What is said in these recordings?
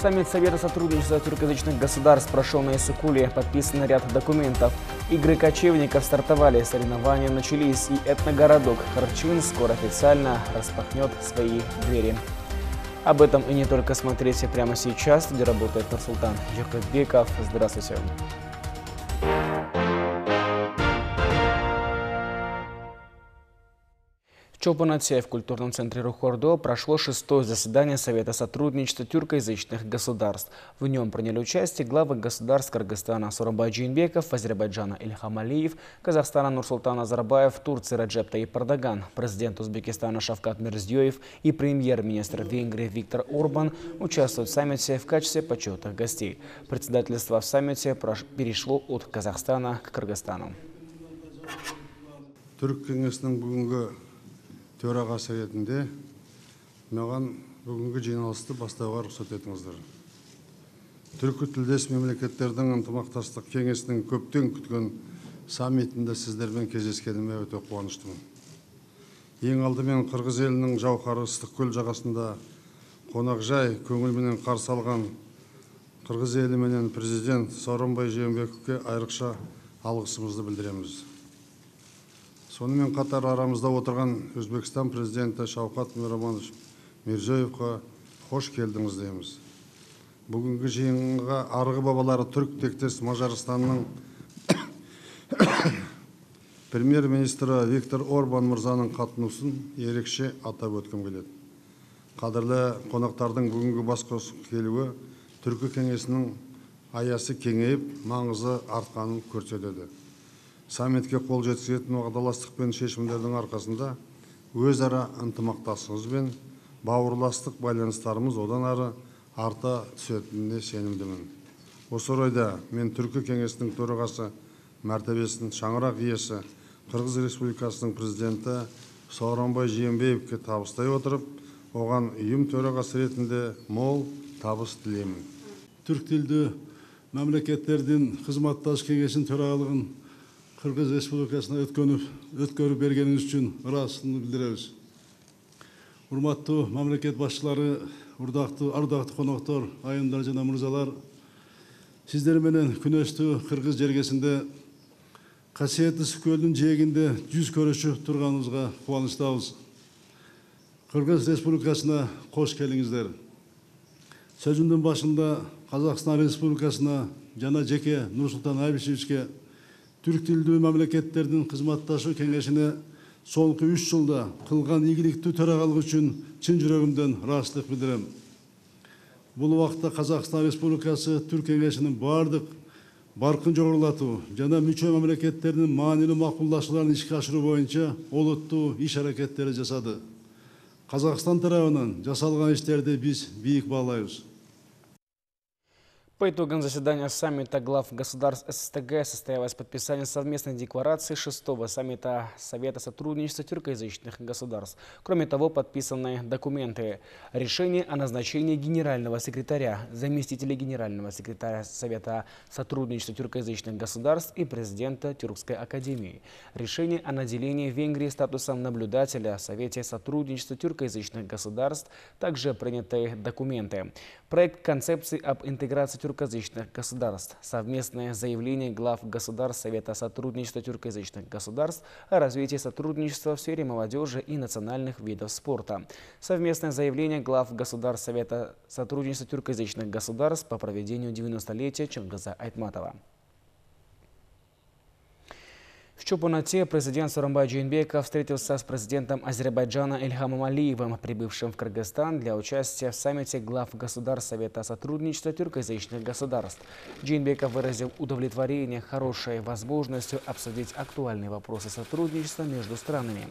Саммит Совета сотрудничества тюркоязычных государств прошел на Иссыкуле. Подписан ряд документов. Игры кочевников стартовали, соревнования начались, и этногородок Харчин скоро официально распахнет свои двери. Об этом и не только смотрите прямо сейчас, где работает Нурсултан Жакупбеков. Здравствуйте. В Чолпанате в культурном центре Рухордо прошло 6-е заседание Совета сотрудничества тюркоязычных государств. В нем приняли участие главы государств Кыргызстана Сооронбай Жээнбеков, Азербайджана Ильхам Алиев, Казахстана Нурсултан Назарбаев, Турции Реджеп Тайип Эрдоган, президент Узбекистана Шавкат Мирзиёев и премьер-министр Венгрии Виктор Орбан участвуют в саммите в качестве почетных гостей. Председательство в саммите перешло от Казахстана к Кыргызстану. Төрағасы ретінде маған бүгінгі жиналысты бастауға рұқсат етіңіздер. Түркі тілдес мемлекеттердің ынтымақтастық кеңесінің көптен күткен саммитінде сіздермен кездескеніме өте қуаныштымын. Ең алдымен Қырғыз елінің жауһары Ыстықкөл жағасында қонақжай көңілменен қарсы алған Қырғыз елі менен президент Сооронбай Жээнбековке айрықша алғысымызды білдіреміз. Сонымен қатар арамызда отырған Өзбекстан президенті Шавкат Мирзиёевқа қош келдіңіз дейміз. Бүгінгі жиынға арғы бабалары түрік тектес Мажарстанның премьер-министрі Виктор Орбан мырзаның қатынусын ерекше атап өткім келеді. Қадірлі қонақтардың бүгінгі бас қосып келуі түркі кеңесінің аясы кеңейіп, маңызы артқанын көрсетеді. Саммитке қол жеткізетін уағдаластық пен шешімдердің арқасында өзара ынтымақтастығымыз бен бауырластық байланыстарымыз одан ары арта түсетініне сенімдімін. Осы орайда мен түркі кеңесінің төрағасы мәртебесін шаңырақ иесі Қырғыз Республикасының президенті Сооронбай Жээнбековке табыстай отырып, оған ұйым төрағасы ретінде мол табыс тілеймін. Түрк тілді мемлекеттердің қызматтас кеңесінің төрағалығын Қырғыз Республикасына өткөрүп бергеніңіз үшін ыраазычылыгымды билдиребиз. Урматтуу мамлекет башчылары, ардақты қонақтар, айымдар жана мырзалар, сиздер менен күнөстүү Кыргыз жергесинде касиеттүү Ысыккөлдүн жээгинде жүз көрүшүп турганыбызга кубанычтабыз. Кыргыз Республикасына кош келиңиздер. Сөзүмдүн башында Казакстан Республикасына жана жеке Нурсултан Абишевичке Түрк тілді мемлекеттердің қызматташу кеңесіне соңғы 3 жылда қылған игілікті төрағалық үшін чын жүрегімден рахмет білдірем. Бұл уақытта Қазақстан Республикасы Түрк кеңесінің барқын жоғарылату жана мүчө мемлекеттердің маанилүү макулдашууларын ишке ашыруу боюнча олуттуу иш аракеттери жасады. Қазақстан тарабынан жасалган иштерди биз бийик баалайбыз. По итогам заседания саммита глав государств ССТГ состоялось подписание совместной декларации 6-го саммита Совета сотрудничества тюркоязычных государств. Кроме того, подписаны документы: решение о назначении генерального секретаря, заместителя генерального секретаря Совета сотрудничества тюркоязычных государств и президента Тюркской академии, решение о наделении Венгрии статусом наблюдателя в Совете сотрудничества тюркоязычных государств, также приняты документы: проект концепции об интеграции тюркоязычных государств, совместное заявление глав государств Совета сотрудничества тюркоязычных государств о развитии сотрудничества в сфере молодежи и национальных видов спорта, совместное заявление глав государств Совета сотрудничества тюркоязычных государств по проведению 90-летия Чингиза Айтматова. В Чолпанате президент Сооронбай Жээнбеков встретился с президентом Азербайджана Ильхамом Алиевым, прибывшим в Кыргызстан для участия в саммите глав государств Совета сотрудничества тюркоязычных государств. Жээнбеков выразил удовлетворение хорошей возможностью обсудить актуальные вопросы сотрудничества между странами.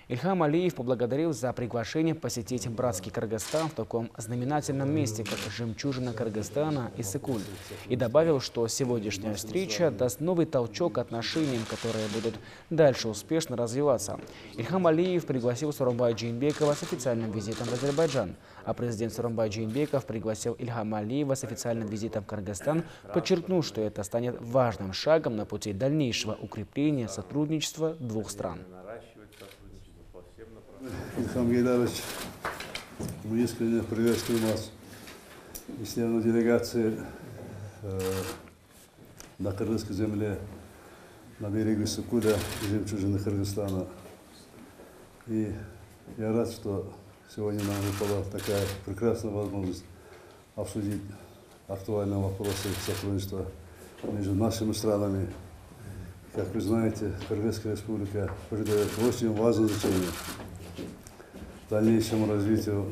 Ильхам Алиев поблагодарил за приглашение посетить братский Кыргызстан в таком знаменательном месте, как жемчужина Кыргызстана Иссыкуль, и добавил, что сегодняшняя встреча даст новый толчок отношениям, которые будут дальше успешно развиваться. Ильхам Алиев пригласил Сооронбая Жээнбекова с официальным визитом в Азербайджан, а президент Сооронбай Жээнбеков пригласил Ильхама Алиева с официальным визитом в Кыргызстан, подчеркнув, что это станет важным шагом на пути дальнейшего укрепления сотрудничества двух стран. Ильхам Гейдарович, мы искренне приветствуем вас и членов делегации на кыргызской земле, на берегу Сукуля, жемчужины Кыргызстана. И я рад, что сегодня нам выпала такая прекрасная возможность обсудить актуальные вопросы сотрудничества между нашими странами. Как вы знаете, Кыргызская республика придает очень важное значение дальнейшему развитию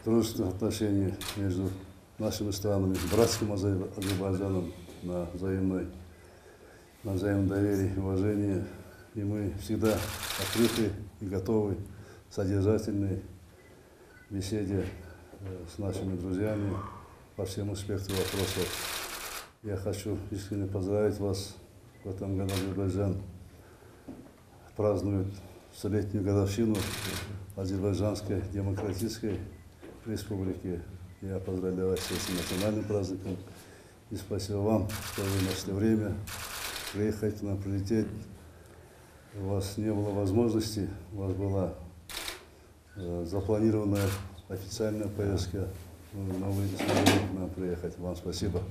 дружественных отношений между нашими странами, братским Азербайджаном на взаимном доверии и уважении. И мы всегда открыты и готовы к содержательной беседе с нашими друзьями по всему спектру вопросов. Я хочу искренне поздравить вас. В этом году Азербайджан празднует столетнюю годовщину Азербайджанской демократической республики. Я поздравляю вас с этим национальным праздником. И спасибо вам, что вы нашли время приехать к нам, прилететь. У вас не было возможности, у вас была запланированная официальная поездка, но вы смогли к нам приехать. Вам спасибо.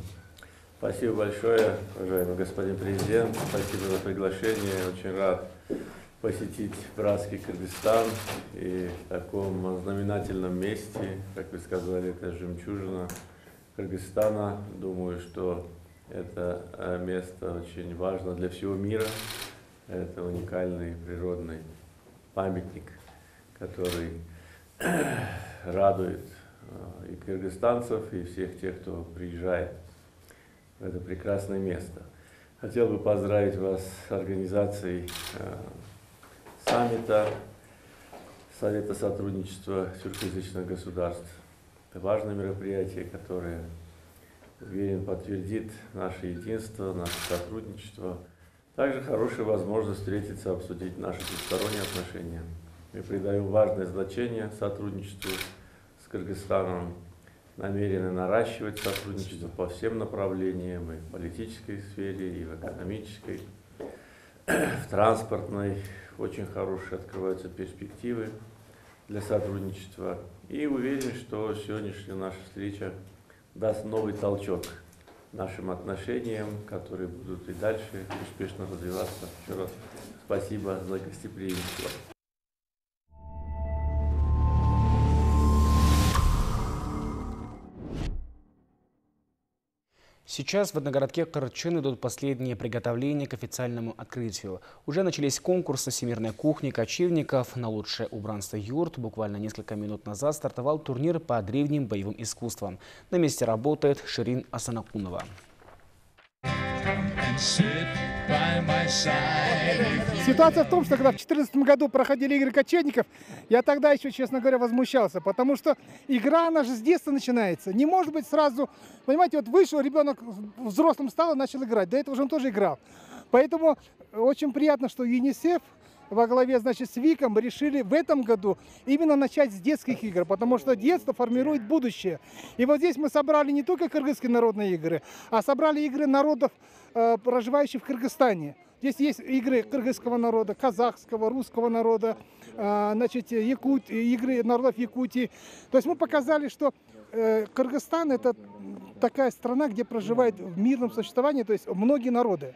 Спасибо большое, уважаемый господин президент. Спасибо за приглашение. Очень рад посетить братский Кыргызстан и в таком знаменательном месте, как вы сказали, это жемчужина Кыргызстана. Думаю, что это место очень важно для всего мира. Это уникальный природный памятник, который радует и кыргызстанцев, и всех тех, кто приезжает в это прекрасное место. Хотел бы поздравить вас с организацией саммита Совета сотрудничества тюркоязычных государств. Это важное мероприятие, которое, уверен, подтвердит наше единство, наше сотрудничество. Также хорошая возможность встретиться, обсудить наши двусторонние отношения. Мы придаем важное значение сотрудничеству с Кыргызстаном, намерены наращивать сотрудничество по всем направлениям, и в политической сфере, и в экономической, в транспортной. Очень хорошие открываются перспективы для сотрудничества. И уверен, что сегодняшняя наша встреча даст новый толчок нашим отношениям, которые будут и дальше успешно развиваться. Еще раз спасибо за гостеприимство. Сейчас в одногородке Кырчын идут последние приготовления к официальному открытию. Уже начались конкурсы всемирной кухни кочевников на лучшее убранство юрт. Буквально несколько минут назад стартовал турнир по древним боевым искусствам. На месте работает Ширин Асанакунова. Ситуация в том, что когда в 2014 году проходили игры кочевников, я тогда еще, честно говоря, возмущался, потому что игра, она же с детства начинается. Не может быть сразу, понимаете, вот вышел ребенок, взрослым стал и начал играть. До этого же он тоже играл. Поэтому очень приятно, что ЮНИСЕФ во главе, значит, с ВИКом решили в этом году именно начать с детских игр, потому что детство формирует будущее. И вот здесь мы собрали не только кыргызские народные игры, а собрали игры народов, проживающих в Кыргызстане. Здесь есть игры кыргызского народа, казахского, русского народа, значит, игры народов Якутии. То есть мы показали, что Кыргызстан – это такая страна, где проживают в мирном существовании, то есть многие народы.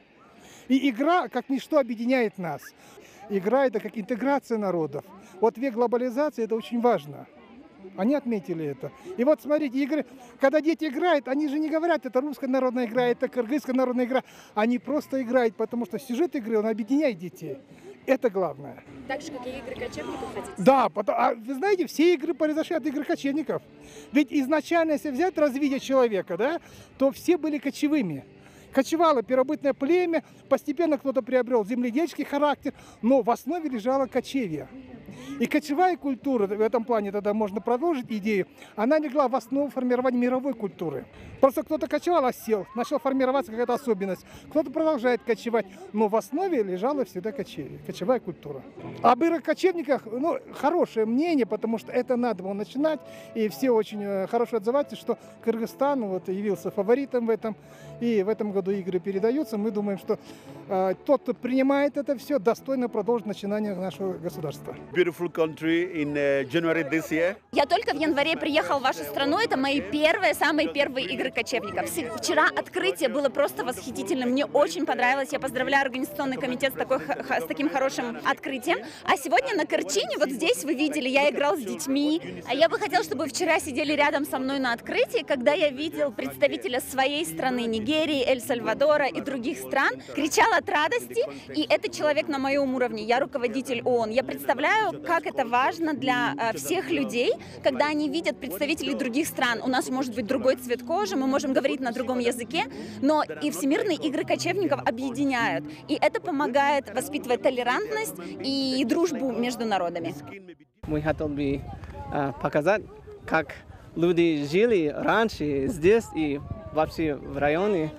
И игра, как ничто, объединяет нас. Игра – это как интеграция народов. Вот век глобализации – это очень важно. Они отметили это. И вот смотрите, игры, когда дети играют, они же не говорят, это русская народная игра, это кыргызская народная игра. Они просто играют, потому что сюжет игры, он объединяет детей. Это главное. Так же, как и игры кочевников хотите? Да, вы знаете, все игры произошли от игр кочевников. Ведь изначально, если взять развитие человека, да, то все были кочевыми. Кочевало первобытное племя, постепенно кто-то приобрел земледельческий характер, но в основе лежало кочевье. И кочевая культура, в этом плане тогда можно продолжить идею, она легла в основу формирования мировой культуры. Просто кто-то кочевал, осел, начала формироваться какая-то особенность, кто-то продолжает кочевать, но в основе лежала всегда кочевье, кочевая культура. Об играх кочевниках, ну, хорошее мнение, потому что это надо было начинать, и все очень хорошо отзываются, что Кыргызстан вот явился фаворитом в этом, и в этом году игры передаются. Мы думаем, что тот, кто принимает это все, достойно продолжит начинание нашего государства. beautiful country in January this year. Я только в январе приехал в вашу страну. Это мои самые первые игры кочевников. Вчера открытие было просто восхитительным. Мне очень понравилось. Я поздравляю организационный комитет с таким хорошим открытием. А сегодня на Керчине, вот здесь вы видели, я играл с детьми. А я бы хотела, чтобы вчера сидели рядом со мной на открытии, когда я видел представителя своей страны, Нигерии, Эль-Сальвадора и других стран, кричал от радости. И это человек на моем уровне. Я руководитель ООН. Я представляю, как это важно для всех людей, когда они видят представителей других стран. У нас может быть другой цвет кожи, мы можем говорить на другом языке, но и Всемирные игры кочевников объединяют. И это помогает воспитывать толерантность и дружбу между народами. Мы хотели бы показать, как люди жили раньше здесь и вообще в районе.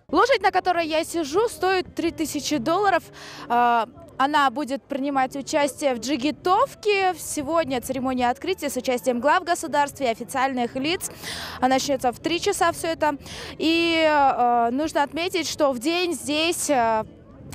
Лошадь, на которой я сижу, стоит $3000. Она будет принимать участие в джигитовке. Сегодня церемония открытия с участием глав государств и официальных лиц. Начнется в 3 часа все это. И нужно отметить, что в день здесь,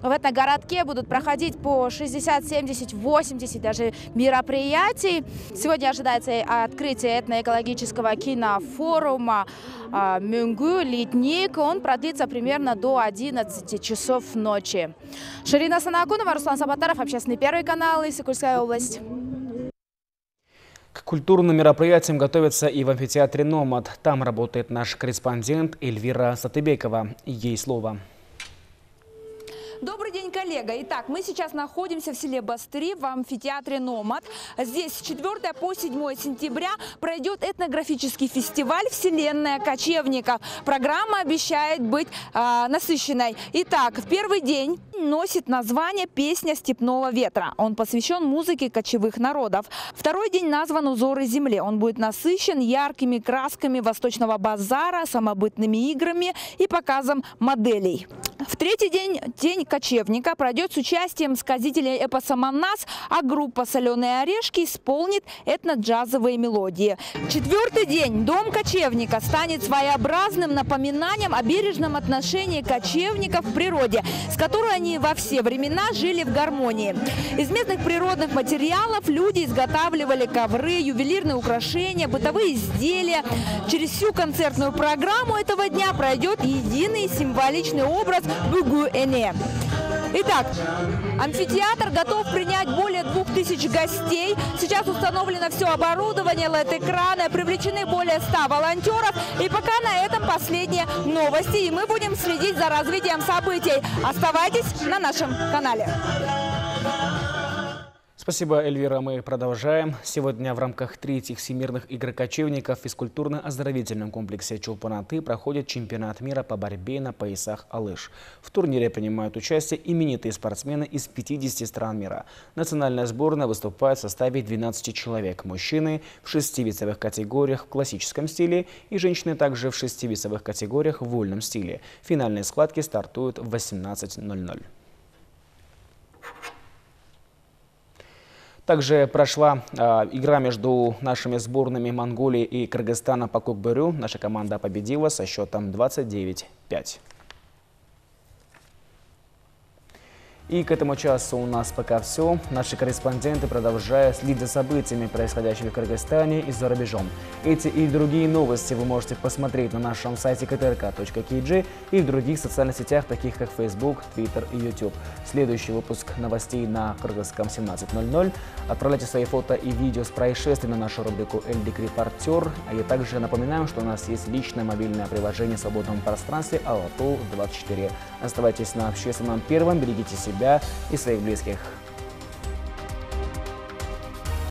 в этом городке, будут проходить по 60, 70, 80 даже мероприятий. Сегодня ожидается открытие этноэкологического кинофорума «Мюнгу Ледник». Он продлится примерно до 11 часов ночи. Ширина Санакунова, Руслан Сабатаров, Общественный первый канал, Иссык-Кульская область. К культурным мероприятиям готовятся и в амфитеатре «Номад». Там работает наш корреспондент Эльвира Сатыбекова. Ей слово. Добрый день, коллега. Итак, мы сейчас находимся в селе Бастыри в амфитеатре «Номад». Здесь с 4 по 7 сентября пройдет этнографический фестиваль «Вселенная кочевников». Программа обещает быть насыщенной. Итак, в первый день носит название «Песня степного ветра». Он посвящен музыке кочевых народов. Второй день назван «Узоры земли». Он будет насыщен яркими красками восточного базара, самобытными играми и показом моделей. В третий день, день кочевника, пройдет с участием сказителей эпоса «Манас», а группа «Соленые орешки» исполнит этно-джазовые мелодии. Четвертый день, дом кочевника станет своеобразным напоминанием о бережном отношении кочевников к природе, с которой они во все времена жили в гармонии. Из местных природных материалов люди изготавливали ковры, ювелирные украшения, бытовые изделия. Через всю концертную программу этого дня пройдет единый символичный образ Бугу-Эне. Итак, амфитеатр готов принять более 2000 гостей. Сейчас установлено все оборудование, LED-экраны, привлечены более 100 волонтеров. И пока на этом последние новости. И мы будем следить за развитием событий. Оставайтесь на нашем канале. Спасибо, Эльвира. Мы продолжаем. Сегодня в рамках 3-х Всемирных игр кочевников в физкультурно-оздоровительном комплексе Чолпан-Аты проходит чемпионат мира по борьбе на поясах «Алыш». В турнире принимают участие именитые спортсмены из 50 стран мира. Национальная сборная выступает в составе 12 человек. Мужчины в 6 весовых категориях в классическом стиле и женщины также в 6 весовых категориях в вольном стиле. Финальные схватки стартуют в 18:00. Также прошла игра между нашими сборными Монголии и Кыргызстана по кукбурю. Наша команда победила со счетом 29-5. И к этому часу у нас пока все. Наши корреспонденты продолжают следить за событиями, происходящими в Кыргызстане и за рубежом. Эти и другие новости вы можете посмотреть на нашем сайте ktrk.kg и в других социальных сетях, таких как Facebook, Twitter и YouTube. Следующий выпуск новостей на кыргызском 17:00. Отправляйте свои фото и видео с происшествий на нашу рубрику «Эльдик Репортер». А я также напоминаю, что у нас есть личное мобильное приложение в свободном пространстве Алату 24. Оставайтесь на общественном первом, берегите себя и своих близких.